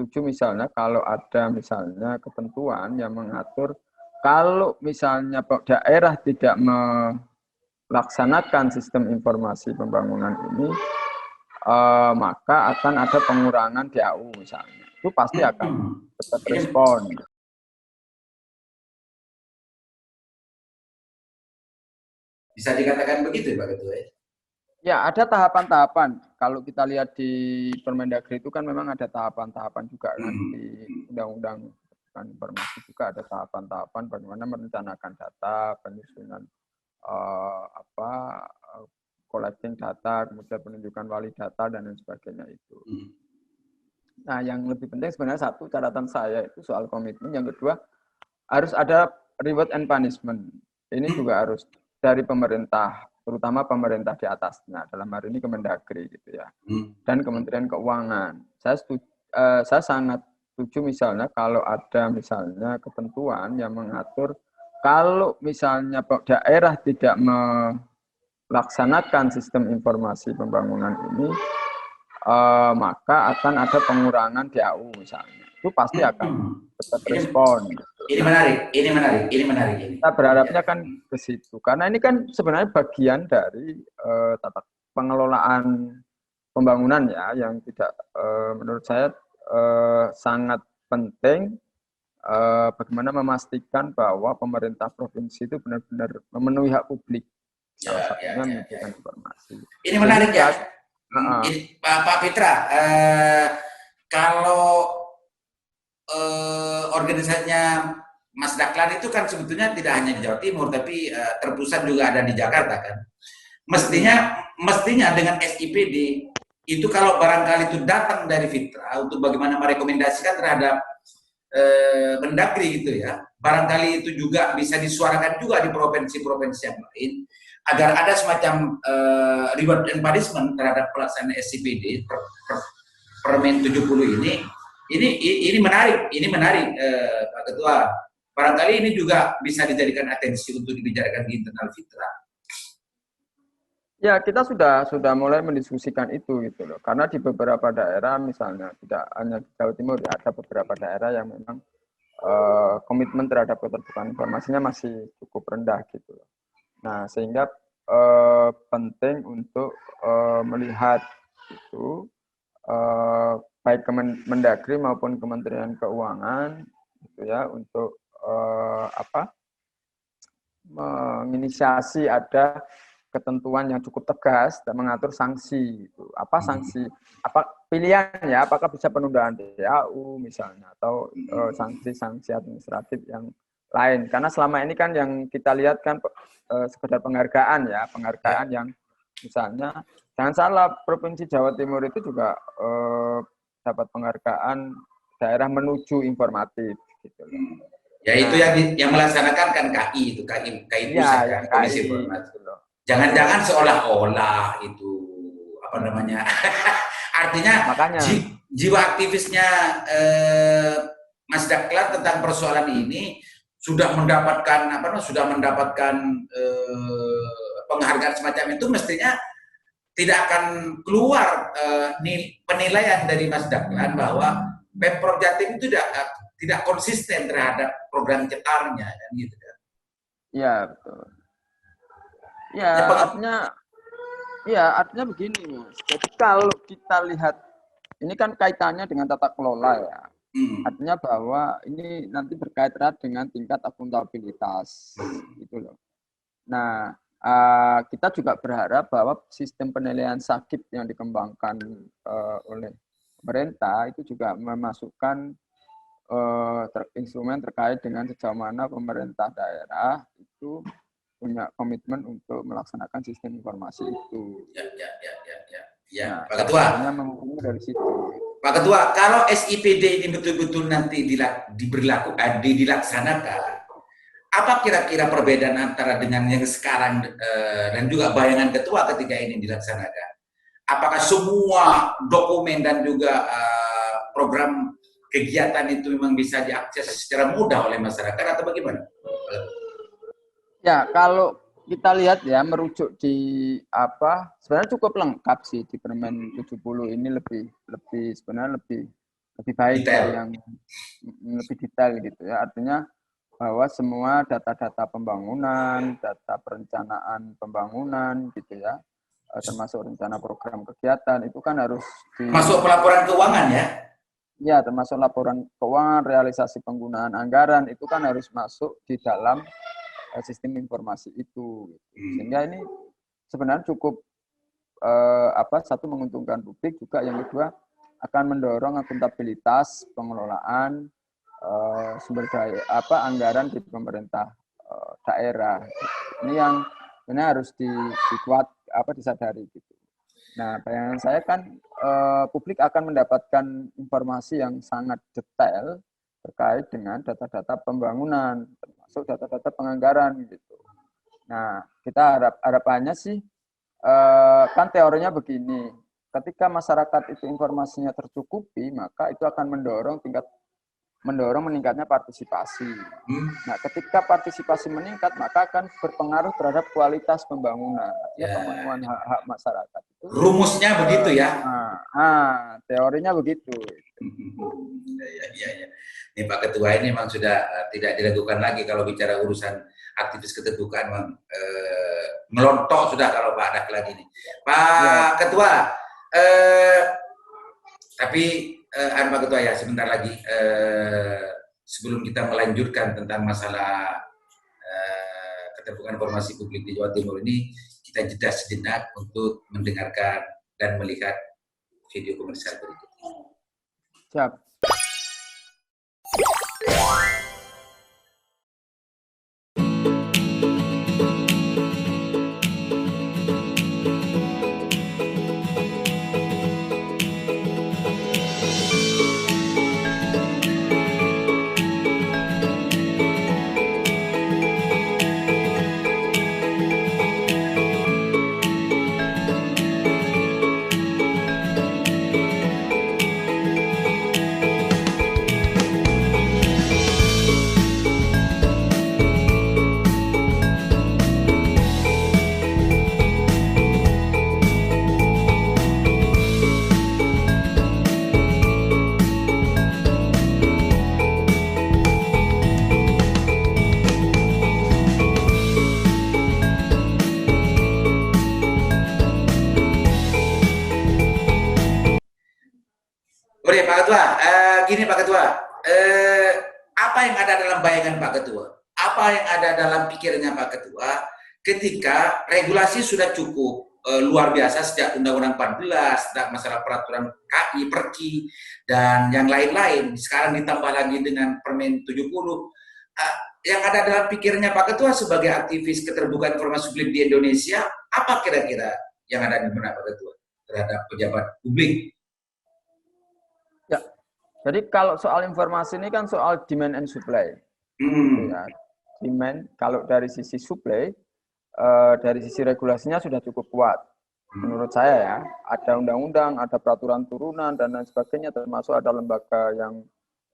setuju misalnya kalau ada misalnya ketentuan yang mengatur kalau misalnya daerah tidak melaksanakan sistem informasi pembangunan ini, maka akan ada pengurangan DAU misalnya. Itu pasti akan tetap respon. Bisa dikatakan begitu Pak Ketua? Ya, ada tahapan-tahapan. Kalau kita lihat di Permendagri itu kan memang ada tahapan-tahapan juga kan di Undang-Undang Informasi juga ada tahapan-tahapan bagaimana merencanakan data, penyusunan collecting data, kemudian penunjukan wali data dan lain sebagainya itu. Nah, yang lebih penting sebenarnya satu catatan saya itu soal komitmen, yang kedua harus ada reward and punishment. Ini juga harus dari pemerintah, terutama pemerintah di atasnya, dalam hari ini Kemendagri gitu ya, dan Kementerian Keuangan. Saya sangat setuju misalnya kalau ada misalnya ketentuan yang mengatur kalau misalnya daerah tidak melaksanakan sistem informasi pembangunan ini, maka akan ada pengurangan DAU misalnya. Itu pasti akan tetap respon. Ini menarik. Kita berharapnya kan ke situ, karena ini kan sebenarnya bagian dari tata pengelolaan pembangunan ya, yang tidak menurut saya sangat penting. Bagaimana memastikan bahwa pemerintah provinsi itu benar-benar memenuhi hak publik, salah satunya memberikan informasi. Ini menarik ya, Pak Fitra. Kalau organisasinya Mas Dahlan itu kan sebetulnya tidak hanya di Jawa Timur, tapi terpusat juga ada di Jakarta kan. Mestinya dengan SIPD itu kalau barangkali itu datang dari Fitra untuk bagaimana merekomendasikan terhadap Mendagri gitu ya, barangkali itu juga bisa disuarakan juga di provinsi-provinsi yang lain agar ada semacam reward and punishment terhadap pelaksanaan SIPD Permen 70 ini menarik Pak Ketua. Barangkali ini juga bisa dijadikan atensi untuk dibicarakan di internal Fitra. Ya, kita sudah mulai mendiskusikan itu gitu loh. Karena di beberapa daerah misalnya tidak hanya di Jawa Timur ya, ada beberapa daerah yang memang komitmen terhadap keterbukaan informasinya masih cukup rendah gitu loh. Nah, sehingga penting untuk melihat itu baik Mendagri maupun Kementerian Keuangan gitu ya, untuk menginisiasi ada ketentuan yang cukup tegas dan mengatur sanksi itu. Apa sanksi? Apa pilihan ya? Apakah bisa penundaan DAU misalnya atau sanksi-sanksi administratif yang lain? Karena selama ini kan yang kita lihat kan sekedar penghargaan ya, penghargaan yang misalnya jangan salah, Provinsi Jawa Timur itu juga dapat penghargaan daerah menuju informatif gitu loh. Ya itu yang melaksanakan kan KI itu, KI pusat kan, Komisi Informasi. Jangan-jangan seolah-olah itu apa namanya? Artinya makanya jiwa aktivisnya Mas Dahlan tentang persoalan ini sudah mendapatkan penghargaan semacam itu, mestinya tidak akan keluar penilaian dari Mas Dahlan bahwa Pemprov Jatim itu tidak konsisten terhadap program cetarnya kan gitu kan. Iya, betul. Ya, artinya begini, Mas. Jadi kalau kita lihat, ini kan kaitannya dengan tata kelola ya. Artinya bahwa ini nanti berkait erat dengan tingkat akuntabilitas, gitu loh. Nah, kita juga berharap bahwa sistem penilaian sakit yang dikembangkan oleh pemerintah itu juga memasukkan instrumen terkait dengan sejauh mana pemerintah daerah itu punya komitmen untuk melaksanakan sistem informasi itu. Ya, Pak Ketua. Dari situ. Pak Ketua, kalau SIPD ini betul-betul nanti dilaksanakan, apa kira-kira perbedaan antara dengan yang sekarang dan juga bayangan Ketua ketika ini dilaksanakan? Apakah semua dokumen dan juga program kegiatan itu memang bisa diakses secara mudah oleh masyarakat atau bagaimana? Ya, kalau kita lihat ya, merujuk di sebenarnya cukup lengkap sih di Permen 70 ini, lebih sebenarnya lebih lebih baik dari yang lebih detail gitu ya. Artinya bahwa semua data-data pembangunan, data perencanaan pembangunan gitu ya, termasuk rencana program kegiatan itu kan harus masuk pelaporan keuangan ya. Ya, termasuk laporan keuangan, realisasi penggunaan anggaran itu kan harus masuk di dalam sistem informasi itu. Sehingga ini sebenarnya cukup satu menguntungkan publik, juga yang kedua akan mendorong akuntabilitas pengelolaan sumber daya anggaran di pemerintah daerah. Ini yang ini harus disadari gitu. Nah, bayangan saya kan publik akan mendapatkan informasi yang sangat detail terkait dengan data-data pembangunan, termasuk data-data penganggaran gitu. Nah, kita harapannya sih kan teorinya begini, ketika masyarakat itu informasinya tercukupi, maka itu akan mendorong meningkatnya partisipasi. Nah, ketika partisipasi meningkat, maka akan berpengaruh terhadap kualitas pembangunan, pemenuhan hak-hak masyarakat. Rumusnya begitu ya? Teorinya begitu. Ya. Ini Pak Ketua ini memang sudah tidak diragukan lagi kalau bicara urusan aktivis keterbukaan, melontok sudah kalau Pak Dak lagi ini. Pak Ketua, tapi Pak Ketua ya, sebentar lagi sebelum kita melanjutkan tentang masalah keterbukaan informasi publik di Jawa Timur ini, kita jeda sejenak untuk mendengarkan dan melihat video komersial berikut. Siap. Oke Pak Ketua, gini Pak Ketua, apa yang ada dalam bayangan Pak Ketua? Apa yang ada dalam pikirannya Pak Ketua ketika regulasi sudah cukup luar biasa sejak Undang-Undang 14, masalah peraturan KI, Perki, dan yang lain-lain, sekarang ditambah lagi dengan Permen 70, yang ada dalam pikirannya Pak Ketua sebagai aktivis keterbukaan informasi publik di Indonesia, apa kira-kira yang ada di benak Pak Ketua terhadap pejabat publik? Ya, jadi kalau soal informasi ini kan soal demand and supply. Ya, demand kalau dari sisi supply, dari sisi regulasinya sudah cukup kuat. Menurut saya ya, ada undang-undang, ada peraturan turunan dan lain sebagainya, termasuk ada lembaga yang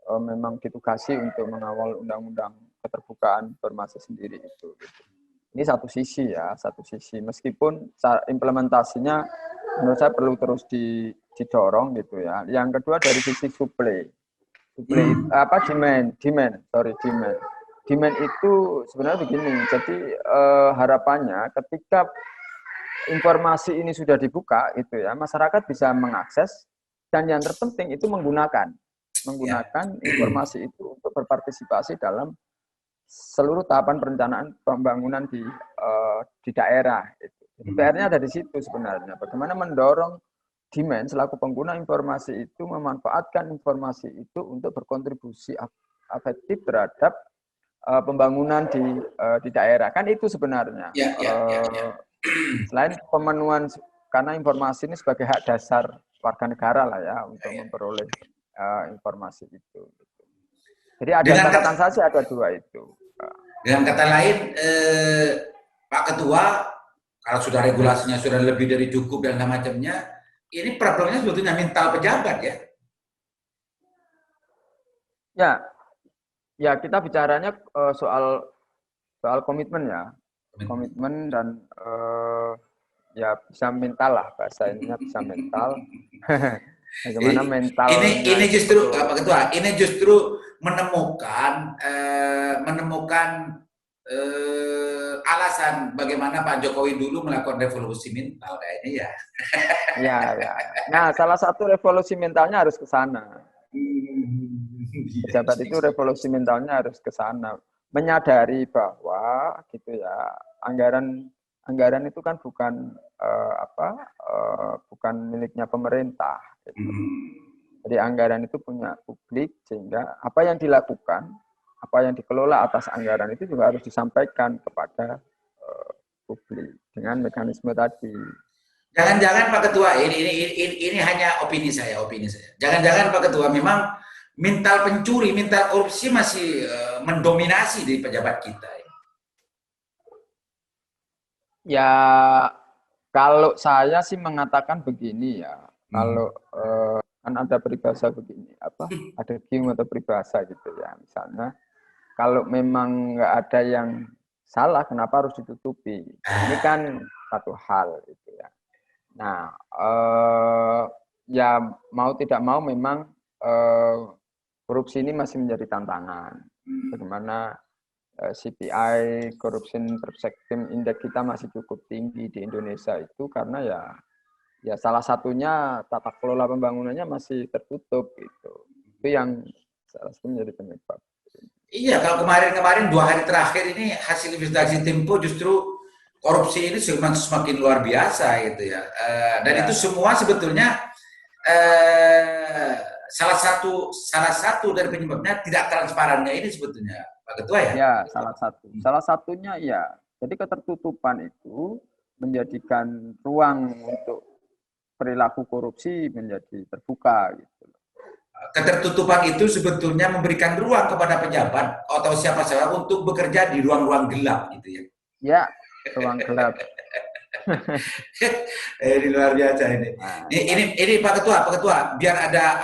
memang ditugasi untuk mengawal undang-undang keterbukaan informasi sendiri itu. Ini satu sisi ya, satu sisi. Meskipun implementasinya menurut saya perlu terus didorong gitu ya. Yang kedua dari sisi supply demand. Demand itu sebenarnya begini. Jadi harapannya ketika informasi ini sudah dibuka itu ya, masyarakat bisa mengakses dan yang terpenting itu menggunakan informasi itu untuk berpartisipasi dalam seluruh tahapan perencanaan pembangunan di daerah. PR-nya ada di situ sebenarnya. Bagaimana mendorong demand selaku pengguna informasi itu memanfaatkan informasi itu untuk berkontribusi efektif terhadap pembangunan di daerah. Kan itu sebenarnya. Selain pemenuhan, karena informasi ini sebagai hak dasar warga negara lah ya untuk memperoleh informasi itu. Jadi ada catatan saja, ada dua itu. Dengan kata lain, Pak Ketua, kalau sudah regulasinya sudah lebih dari cukup dan macamnya, ini problemnya sebetulnya mental pejabat ya? Ya kita bicaranya soal komitmen ya, komitmen dan ya bisa mental lah, bahasa ininya bisa mental. Bagaimana mental ini justru Pak Ketua, ini justru menemukan alasan bagaimana Pak Jokowi dulu melakukan revolusi mental kayaknya ya. Ya, ya. Nah, salah satu revolusi mentalnya harus ke sana. Pejabat itu revolusi mentalnya harus ke sana, menyadari bahwa gitu ya, anggaran itu kan bukan bukan miliknya pemerintah. Gitu. Jadi anggaran itu punya publik, sehingga apa yang dilakukan, apa yang dikelola atas anggaran itu juga harus disampaikan kepada publik dengan mekanisme tadi. Jangan-jangan Pak Ketua, ini hanya opini saya. Jangan-jangan Pak Ketua memang mental pencuri, mental korupsi masih mendominasi di pejabat kita. Ya, kalau saya sih mengatakan begini ya, kalau kan ada peribahasa begini, ada gium atau peribahasa gitu ya, misalnya kalau memang nggak ada yang salah, kenapa harus ditutupi? Ini kan satu hal gitu ya. Nah, ya mau tidak mau memang korupsi ini masih menjadi tantangan. Bagaimana CPI, Corruption Perception Index kita masih cukup tinggi di Indonesia itu karena ya salah satunya tata kelola pembangunannya masih tertutup gitu. Itu yang salah satu menjadi penyebab. Iya, kalau kemarin 2 hari terakhir ini hasil investigasi Tempo justru korupsi ini semakin luar biasa gitu ya. Dan itu semua sebetulnya salah satu dari penyebabnya tidak transparannya ini sebetulnya, Pak Ketua ya. Ya, salah satunya ya. Jadi ketertutupan itu menjadikan ruang untuk perilaku korupsi menjadi terbuka gitu. Ketertutupan itu sebetulnya memberikan ruang kepada pejabat atau siapa-siapa untuk bekerja di ruang-ruang gelap gitu ya. Ya, ruang gelap. Ini luar biasa ini. Ini Pak Ketua, biar ada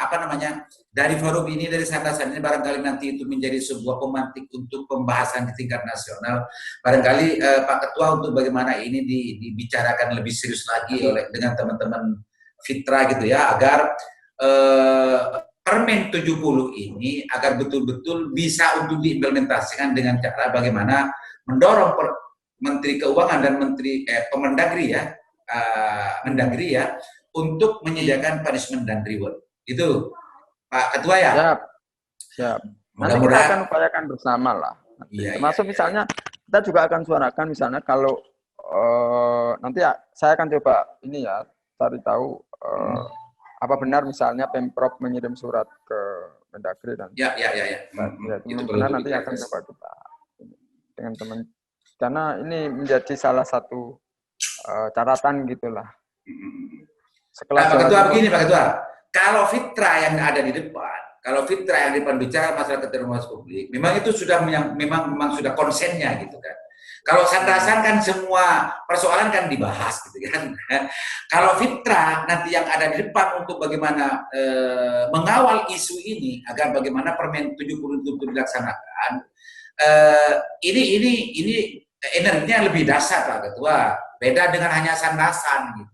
dari forum ini, dari sandasan ini, barangkali nanti itu menjadi sebuah pemantik untuk pembahasan di tingkat nasional. Barangkali Pak Ketua untuk bagaimana ini dibicarakan lebih serius lagi dengan teman-teman Fitra gitu ya, agar Permen 70 ini agar betul-betul bisa untuk diimplementasikan dengan cara bagaimana mendorong Menteri Keuangan dan Mendagri ya untuk menyediakan punishment dan reward. Itu Pak Ketua ya. Siap. Nanti kita akan upayakan bersama lah. Termasuk misalnya kita juga akan suarakan misalnya kalau nanti saya akan coba ini ya cari tahu apa benar misalnya Pemprov mengirim surat ke Mendagri dan benar nanti akan coba kita dengan teman, karena ini menjadi salah satu catatan gitulah. Pak Ketua begini Pak Ketua, kalau Fitra yang ada di depan, bicara masalah keterbukaan publik, memang itu sudah memang sudah konsennya gitu kan. Kalau sandasan kan semua persoalan kan dibahas gitu kan. Kalau Fitra nanti yang ada di depan untuk bagaimana mengawal isu ini agar bagaimana Permen 70 itu dilaksanakan, ini energinya lebih dasar Pak Ketua. Beda dengan hanya sandasan gitu.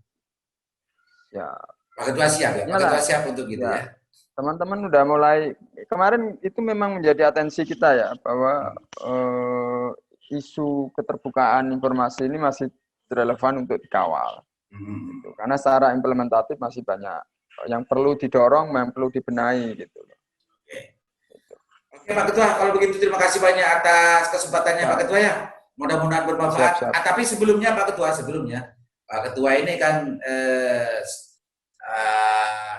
Ya. Pak Ketua siap ya? Pak Ketua siap untuk gitu ya. Teman-teman udah mulai, kemarin itu memang menjadi atensi kita ya, bahwa isu keterbukaan informasi ini masih relevan untuk dikawal. Gitu. Karena secara implementatif masih banyak yang perlu didorong, yang perlu dibenahi gitu. Oke Pak Ketua, kalau begitu terima kasih banyak atas kesempatannya Pak Ketua ya. Mudah-mudahan bermanfaat. Tapi sebelumnya Pak Ketua ini kan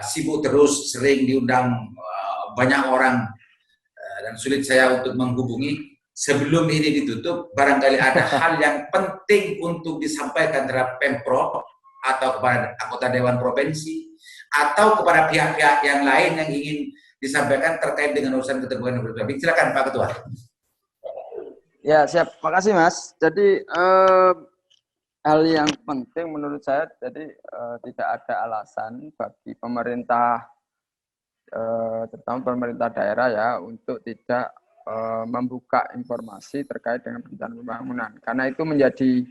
sibuk terus, sering diundang banyak orang dan sulit saya untuk menghubungi. Sebelum ini ditutup, barangkali ada hal yang penting untuk disampaikan terhadap Pemprov atau kepada anggota Dewan Provinsi atau kepada pihak-pihak yang lain yang ingin disampaikan terkait dengan urusan keterbukaan publik. Silakan Pak Ketua. Ya siap, makasih Mas. Jadi hal yang penting menurut saya, jadi tidak ada alasan bagi pemerintah, terutama pemerintah daerah ya, untuk tidak membuka informasi terkait dengan perencanaan pembangunan, karena itu menjadi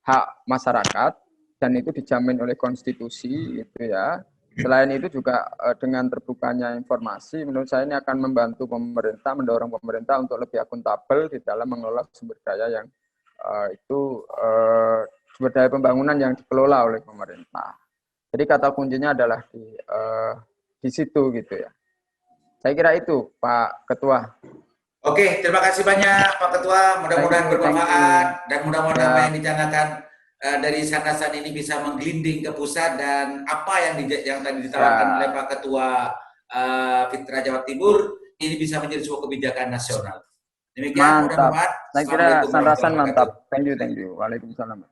hak masyarakat dan itu dijamin oleh konstitusi itu ya. Selain itu juga dengan terbukanya informasi, menurut saya ini akan membantu pemerintah, mendorong pemerintah untuk lebih akuntabel di dalam mengelola sumber daya yang sumber daya pembangunan yang dikelola oleh pemerintah. Jadi kata kuncinya adalah di situ gitu ya. Saya kira itu, Pak Ketua. Oke, terima kasih banyak Pak Ketua. Mudah-mudahan bermanfaat dan mudah-mudahan apa yang dicanakan dari Sandasan ini bisa menggelinding ke pusat, dan apa yang tadi ditawarkan oleh Pak Ketua Fitra Jawa Timur ini bisa menjadi sebuah kebijakan nasional. Demikian, mantap. mudah-mudahan. Saya kira Sandasan mantap. Thank you. Waalaikumsalam.